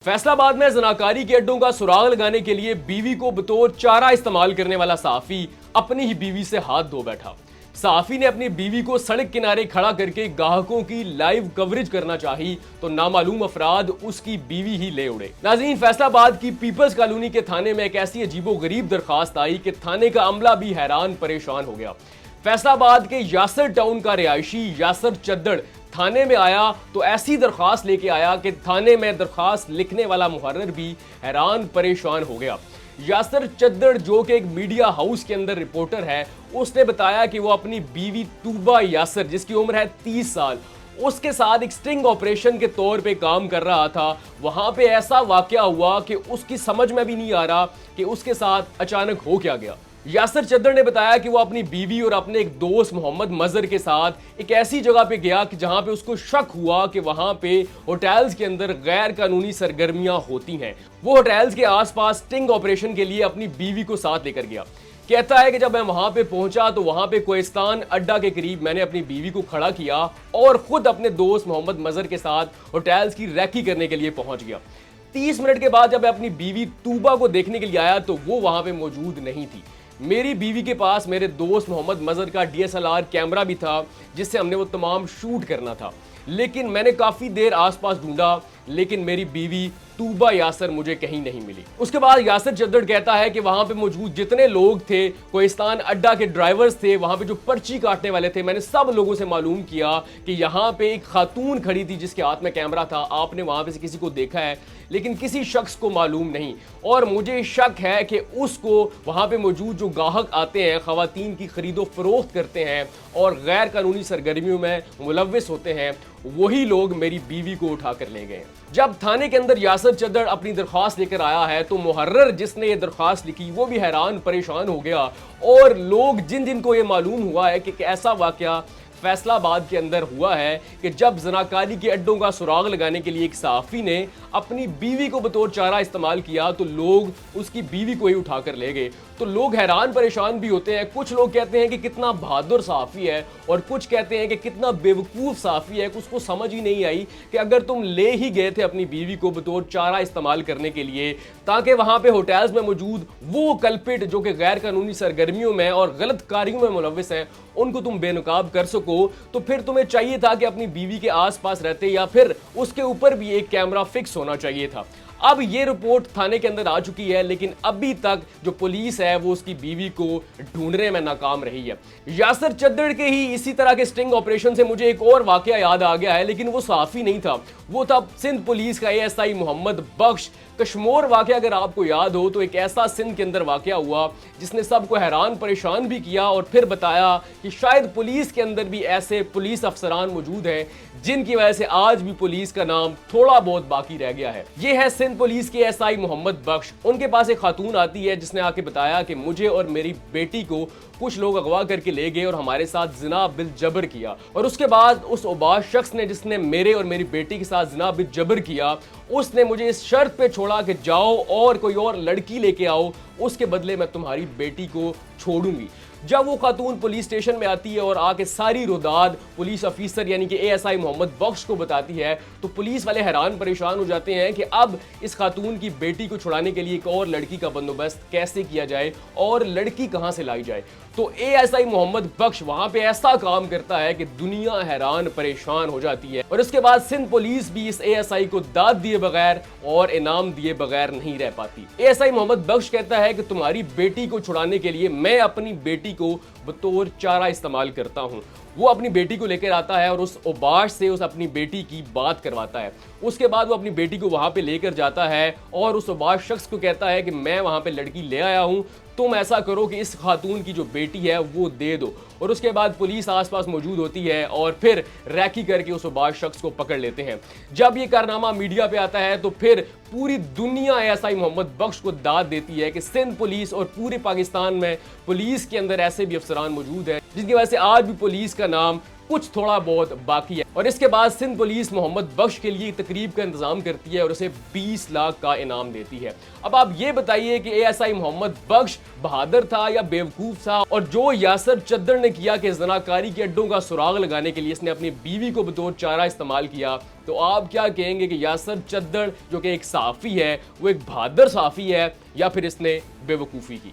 फैसला बाद में जनाकारी के अड्डों का सुराग लगाने के लिए बीवी को बतौर चारा इस्तेमाल करने वाला सहाफी अपनी ही बीवी से हाथ धो बैठा। सहाफी ने अपनी बीवी को सड़क किनारे खड़ा करके ग्राहकों की लाइव कवरेज करना चाही तो नामालूम अफराद उसकी बीवी ही ले उड़े। नाज़रीन, फैसलाबाद की पीपल्स कॉलोनी के थाने में एक ऐसी अजीबोगरीब दरखास्त आई कि थाने का अमला भी हैरान परेशान हो गया। फैसलाबाद के यासर टाउन का रिहायशी यासर चद्दड़ थाने में आया तो ऐसी दरखास्त लेके आया कि थाने में दरखास्त लिखने वाला मुहर्रिर भी हैरान परेशान हो गया। यासर चद्दड़ जो कि एक मीडिया हाउस के अंदर रिपोर्टर है, उसने बताया कि वो अपनी बीवी तूबा यासर जिसकी उम्र है 30 साल उसके साथ एक स्टिंग ऑपरेशन के तौर पे काम कर रहा था। वहां पे ऐसा वाकया हुआ कि उसकी समझ में भी नहीं आ रहा कि उसके साथ अचानक हो क्या गया। यासर चद्दड़ ने बताया कि वो अपनी बीवी और अपने एक दोस्त मोहम्मद मजहर के साथ एक ऐसी जगह पे गया कि जहां पे उसको शक हुआ कि वहां पे होटल्स के अंदर गैर कानूनी सरगर्मियां होती हैं। वो होटल्स के आसपास स्टिंग ऑपरेशन के लिए अपनी बीवी को साथ लेकर गया। कहता है कि जब मैं वहां पे पहुंचा तो वहां पे कोहिस्तान अड्डा के करीब मैंने अपनी बीवी को खड़ा किया और खुद अपने दोस्त मोहम्मद मजहर के साथ होटल्स की रैकी करने के लिए पहुंच गया। 30 मिनट के बाद जब मैं अपनी बीवी तूबा को देखने के लिए आया तो वो वहां पे मौजूद नहीं थी। मेरी बीवी के पास मेरे दोस्त मोहम्मद मजहर का DSLR कैमरा भी था जिससे हमने वो तमाम शूट करना था, लेकिन मैंने काफ़ी देर आसपास ढूंढा लेकिन मेरी बीवी तूबा यासर मुझे कहीं नहीं मिली। उसके बाद यासर चद्दड़ कहता है कि वहां पे मौजूद जितने लोग थे, कोहिस्तान अड्डा के ड्राइवर्स थे, वहां पे जो पर्ची काटने वाले थे, मैंने सब लोगों से मालूम किया कि यहाँ पे एक खातून खड़ी थी जिसके हाथ में कैमरा था। आपने वहां पे से किसी को देखा है लेकिन किसी शख्स को मालूम नहीं, और मुझे शक है कि उसको वहां पे मौजूद जो गाहक आते हैं, खवातीन की खरीदो फरोख्त करते हैं और गैर कानूनी सरगर्मियों में मुलव्विस होते हैं, वही लोग मेरी बीवी को उठा कर ले गए। जब थाने के अंदर यासर चद्दड़ अपनी दरख्वास्त लेकर आया है तो मुहर्रिर जिसने ये दरख्वास्त लिखी वो भी हैरान परेशान हो गया, और लोग जिनको ये मालूम हुआ है कि ऐसा वाकया फैसलाबाद के अंदर हुआ है कि जब जनाकारी के अड्डों का सुराग लगाने के लिए एक सहाफी ने अपनी बीवी को बतौर चारा इस्तेमाल किया तो लोग उसकी बीवी को ही उठाकर ले गए। तो लोग हैरान परेशान भी होते हैं। कुछ लोग कहते हैं कि कितना बहादुर सहाफी है और कुछ कहते हैं कि कितना बेवकूफ़ सहाफी है, उसको समझ ही नहीं आई कि अगर तुम ले ही गए थे अपनी बीवी को बतौर चारा इस्तेमाल करने के लिए ताकि वहां पे होटल्स में मौजूद वो कल्पिट जो कि गैर कानूनी सरगर्मियों में और गलत कार्यों में मुलव्विस हैं उनको तुम बेनकाब कर सको, तो फिर तुम्हें चाहिए था कि अपनी बीवी के आसपास रहते या फिर उसके ऊपर भी एक कैमरा फिक्स होना चाहिए था। अब ये रिपोर्ट थाने के अंदर आ चुकी है लेकिन अभी तक जो पुलिस है वो उसकी बीवी को ढूंढने में नाकाम रही है। यासर चद्दड़ के ही इसी तरह के स्टिंग ऑपरेशन से मुझे एक और वाकया याद आ गया है, लेकिन वो सहाफी नहीं था, वो था सिंध पुलिस का ASI मोहम्मद बख्श। कश्मोर वाकया अगर आपको याद हो तो एक ऐसा सिंध के अंदर वाकया हुआ जिसने सबको हैरान परेशान भी किया और फिर बताया कि शायद पुलिस के अंदर भी ऐसे पुलिस अफसरान मौजूद हैं जिनकी वजह से आज भी पुलिस का नाम थोड़ा बहुत बाकी रह गया है। ये है सिंध पुलिस के SI मोहम्मद बख्श। उनके पास एक खातून आती है जिसने आके बताया कि मुझे और मेरी बेटी को कुछ लोग अगवा करके ले गए और हमारे साथ जिना बिल जबर किया, और उसके बाद उस उबाश शख्स ने जिसने मेरे और मेरी बेटी के साथ जिना बिल जबर किया उसने मुझे इस शर्त पे छोड़ा कि जाओ और कोई और लड़की लेके आओ, उसके बदले मैं तुम्हारी बेटी को छोड़ूंगी। जब वो खातून पुलिस स्टेशन में आती है और आके सारी रुदाद पुलिस ऑफिसर यानी कि ASI मोहम्मद बख्श को बताती है तो पुलिस वाले हैरान परेशान हो जाते हैं कि अब इस खातून की बेटी को छुड़ाने के लिए एक और लड़की का बंदोबस्त कैसे किया जाए और लड़की कहां से लाई जाए। तो ASI मोहम्मद बख्श वहां पे ऐसा काम करता है कि दुनिया हैरान परेशान हो जाती है, और उसके बाद सिंध पुलिस भी इस ASI को दाद दिए बगैर और इनाम दिए बगैर नहीं रह पाती। ASI मोहम्मद बख्श कहता है कि तुम्हारी बेटी को छुड़ाने के लिए मैं अपनी बेटी को बतौर चारा इस्तेमाल करता हूं। वो अपनी बेटी को लेकर आता है और उस उबाश से उस अपनी बेटी की बात करवाता है। उसके बाद वो अपनी बेटी को वहां पे लेकर जाता है और उस उबाश शख्स को कहता है कि मैं वहां पे लड़की ले आया हूं, तुम ऐसा करो कि इस खातून की जो बेटी है वो दे दो। और उसके बाद पुलिस आसपास मौजूद होती है और फिर रैकी करके उस उबाश शख्स को पकड़ लेते हैं। जब ये कारनामा मीडिया पे आता है तो फिर पूरी दुनिया ASI मोहम्मद बख्श को दाद देती है कि सिंध पुलिस और पूरे पाकिस्तान में पुलिस के अंदर ऐसे भी अफसरान मौजूद हैं जिनकी वजह से आज भी पुलिस का नाम कुछ थोड़ा बहुत बाकी है। और इसके बाद सिंध पुलिस मोहम्मद बख्श के लिए तकरीब का इंतजाम करती है और उसे 20 लाख का इनाम देती है। अब आप ये बताइए कि एएसआई मोहम्मद बख्श बहादुर था या बेवकूफ था? और जो यासर चद्दर ने किया कि ज़नाकारी के अड्डों का सुराग लगाने के लिए इसने अपनी बीवी को बतौर चारा इस्तेमाल किया, तो आप क्या कहेंगे कि यासर चद्दर जो कि एक सहाफ़ी है वो एक बहादुर सहाफ़ी है या फिर इसने बेवकूफ़ी की?